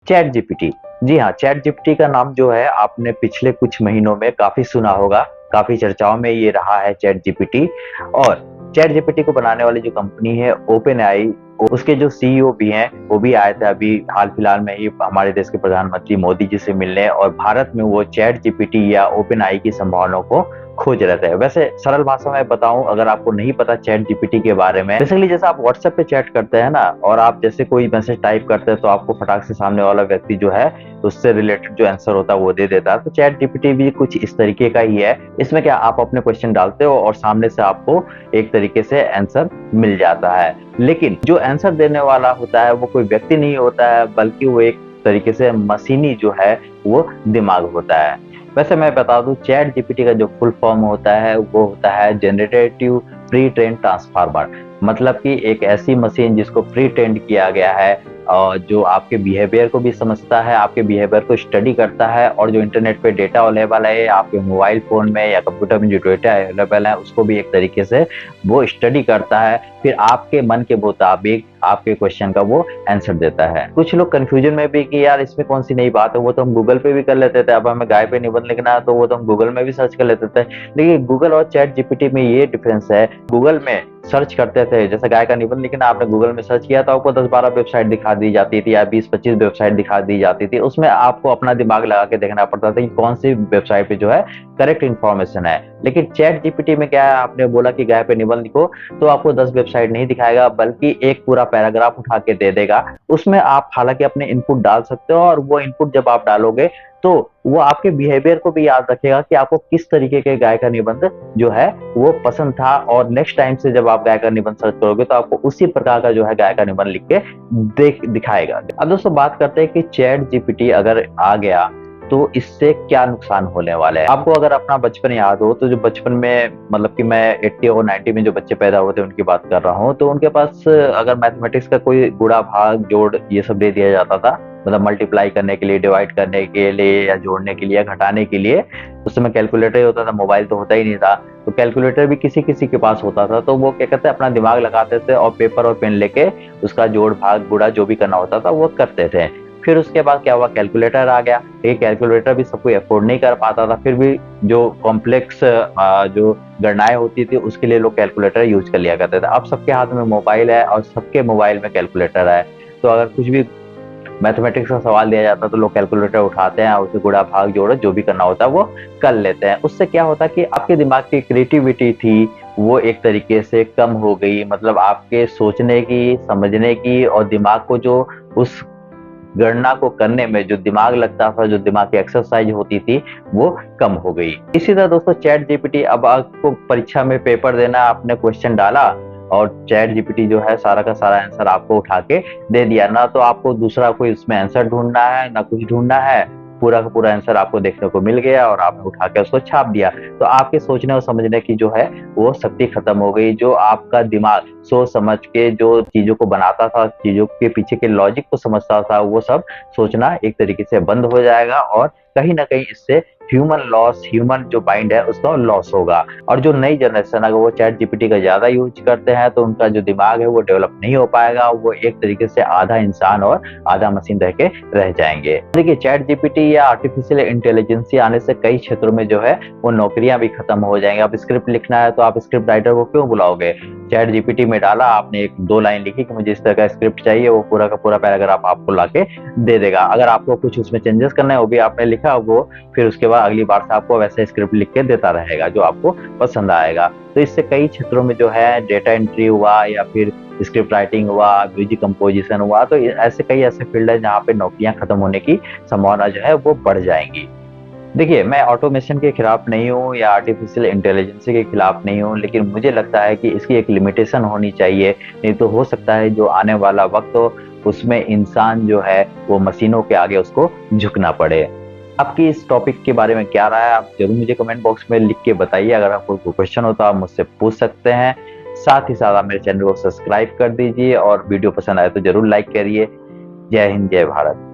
Chat GPT. जी हाँ, chat GPT का नाम जो है आपने पिछले कुछ महीनों में काफ़ी सुना होगा, काफ़ी चर्चाओं में ये रहा है चैट जीपीटी। और चैट जीपीटी को बनाने वाली जो कंपनी है ओपन एआई, उसके जो सीईओ भी हैं, वो भी आए थे अभी हाल-फिलहाल में ही हमारे देश के प्रधानमंत्री मोदी जी से मिलने, और भारत में वो चैट जीपीटी या ओपन एआई की संभावनाओं को खोज रहे थे। वैसे सरल भाषा में बताऊं, अगर आपको नहीं पता चैट जीपीटी के बारे में, बेसिकली जैसे आप व्हाट्सएप पे चैट करते हैं ना, और आप जैसे कोई मैसेज टाइप करते हैं तो आपको फटाक से सामने वाला व्यक्ति जो है उससे रिलेटेड जो आंसर होता है वो दे देता है। तो चैट जीपीटी भी कुछ इस तरीके का ही है। इसमें क्या, आप अपने क्वेश्चन डालते हो और सामने से आपको एक तरीके से आंसर मिल जाता है। लेकिन जो आंसर देने वाला होता है वो कोई व्यक्ति नहीं होता है, बल्कि वो एक तरीके से मशीनी जो है वो दिमाग होता है। वैसे मैं बता दूं, चैट जीपीटी का जो फुल फॉर्म होता है वो होता है जनरेटिव प्री ट्रेन ट्रांसफार्मर। मतलब कि एक ऐसी मशीन जिसको प्री ट्रेन किया गया है, और जो आपके बिहेवियर को भी समझता है, आपके बिहेवियर को स्टडी करता है, और जो इंटरनेट पे डेटा अवेलेबल है आपके मोबाइल फोन में या कंप्यूटर में जो डेटा अवेलेबल है उसको भी एक तरीके से वो स्टडी करता है, फिर आपके मन के मुताबिक आपके क्वेश्चन का वो आंसर देता है। कुछ लोग कंफ्यूजन में भी कि यार इसमें कौन सी नई बात है, वो तो हम गूगल पे भी कर लेते थे, अब हमें गाय पे निबंध लिखना है तो वो तो हम गूगल में भी सर्च कर लेते थे। लेकिन गूगल और चैट जीपीटी में ये डिफरेंस है, गूगल में सर्च करते थे, जैसे गाय का निबंध लिखना आपने गूगल में सर्च किया तो आपको 10-12 वेबसाइट दिखा दी जाती थी या 20-25 वेबसाइट दिखा दी जाती थी। उसमें आपको अपना दिमाग लगा के देखना पड़ता था कि कौन सी वेबसाइट पे जो है करेक्ट इन्फॉर्मेशन है। लेकिन चैट जीपीटी में क्या है, आपने बोला कि गाय पे निबंध लिखो तो आपको 10 वेबसाइट नहीं दिखाएगा, बल्कि एक पूरा पैराग्राफ उठा के दे देगा। उसमें आप हालांकि अपने इनपुट डाल सकते हो, और वो इनपुट जब आप डालोगे तो वो आपके बिहेवियर को भी याद रखेगा कि आपको किस तरीके के गाय का निबंध जो है वो पसंद था, और नेक्स्ट टाइम से जब आप गाय का निबंध सर्च करोगे तो आपको उसी प्रकार का जो है गाय का निबंध लिख के दिखाएगा। अब दोस्तों बात करते हैं कि चैट जीपीटी अगर आ गया तो इससे क्या नुकसान होने वाले हैं। आपको अगर अपना बचपन याद हो तो जो बचपन में, मतलब कि मैं 80 और 90 में जो बच्चे पैदा होते हैं उनकी बात कर रहा हूँ, तो उनके पास अगर मैथमेटिक्स का कोई गुणा भाग जोड़ ये सब दे दिया जाता था, मतलब मल्टीप्लाई करने के लिए, डिवाइड करने के लिए, या जोड़ने के लिए या घटाने के लिए, उस समय कैलकुलेटर ही होता था, मोबाइल तो होता ही नहीं था। तो कैलकुलेटर भी किसी किसी के पास होता था, तो वो क्या कहते हैं, अपना दिमाग लगाते थे और पेपर और पेन लेके उसका जोड़ भाग गुणा जो भी करना होता था वो करते थे। फिर उसके बाद क्या हुआ, कैलकुलेटर आ गया। ये कैलकुलेटर भी सब कोई अफोर्ड नहीं कर पाता था, फिर भी जो कॉम्प्लेक्स जो गणनाएं होती थी उसके लिए लोग कैलकुलेटर यूज कर लिया करते थे। अब सबके हाथ में मोबाइल है और सबके मोबाइल में कैलकुलेटर है, तो अगर कुछ भी मैथमेटिक्स का सवाल दिया जाता है तो लोग कैलकुलेटर उठाते हैं, उसे गुणा भाग जोड़ जो भी करना होता है वो कर लेते हैं। उससे क्या होता है कि आपके दिमाग की क्रिएटिविटी थी वो एक तरीके से कम हो गई, मतलब आपके सोचने की, समझने की, और दिमाग को जो उस गणना को करने में जो दिमाग लगता था, जो दिमाग की एक्सरसाइज होती थी, वो कम हो गई। इसी तरह दोस्तों चैट जीपीटी, अब आपको परीक्षा में पेपर देना, आपने क्वेश्चन डाला और चैट जीपीटी जो है सारा का सारा आंसर आपको उठा के दे दिया। ना तो आपको दूसरा कोई इसमें आंसर ढूंढना है, ना कुछ ढूंढना है, पूरा का पूरा आंसर आपको देखने को मिल गया और आपने उठा के उसको छाप दिया। तो आपके सोचने और समझने की जो है वो शक्ति खत्म हो गई। जो आपका दिमाग सोच समझ के जो चीजों को बनाता था, चीजों के पीछे के लॉजिक को समझता था, वो सब सोचना एक तरीके से बंद हो जाएगा, और कहीं ना कहीं इससे ह्यूमन लॉस, ह्यूमन जो माइंड है उसका लॉस होगा। और जो नई जनरेशन अगर वो चैट जीपीटी का ज्यादा यूज करते हैं तो उनका जो दिमाग है वो डेवलप नहीं हो पाएगा, वो एक तरीके से आधा इंसान और आधा मशीन रह के रह जाएंगे। देखिए चैट जीपीटी या आर्टिफिशियल इंटेलिजेंस आने से कई क्षेत्रों में जो है वो नौकरियां भी खत्म हो जाएंगी। अब स्क्रिप्ट लिखना है तो आप स्क्रिप्ट राइटर को क्यों बुलाओगे, चैट जीपीटी में डाला आपने, 1-2 लाइन लिखी कि मुझे इस तरह का स्क्रिप्ट चाहिए, वो पूरा का पूरा पैराग्राफ आपको लाके दे देगा। अगर आपको कुछ उसमें चेंजेस करना है वो भी आपने लिखा, वो फिर उसके बाद अगली बार से आपको वैसा स्क्रिप्ट लिख के देता रहेगा जो आपको पसंद आएगा। तो इससे कई क्षेत्रों में जो है डेटा एंट्री हुआ, या फिर स्क्रिप्ट राइटिंग हुआ, म्यूजिक कंपोजिशन हुआ, तो ऐसे कई ऐसे फील्ड है जहाँ पे नौकरियां खत्म होने की संभावना जो है वो बढ़ जाएंगी। देखिए मैं ऑटोमेशन के खिलाफ नहीं हूँ या आर्टिफिशियल इंटेलिजेंस के खिलाफ नहीं हूँ, लेकिन मुझे लगता है कि इसकी एक लिमिटेशन होनी चाहिए। नहीं तो हो सकता है जो आने वाला वक्त हो उसमें इंसान जो है वो मशीनों के आगे उसको झुकना पड़े। आपकी इस टॉपिक के बारे में क्या राय है, आप जरूर मुझे कमेंट बॉक्स में लिख के बताइए। अगर आपको कोई क्वेश्चन हो तो आप मुझसे पूछ सकते हैं। साथ ही साथ आप मेरे चैनल को सब्सक्राइब कर दीजिए, और वीडियो पसंद आए तो जरूर लाइक करिए। जय हिंद, जय भारत।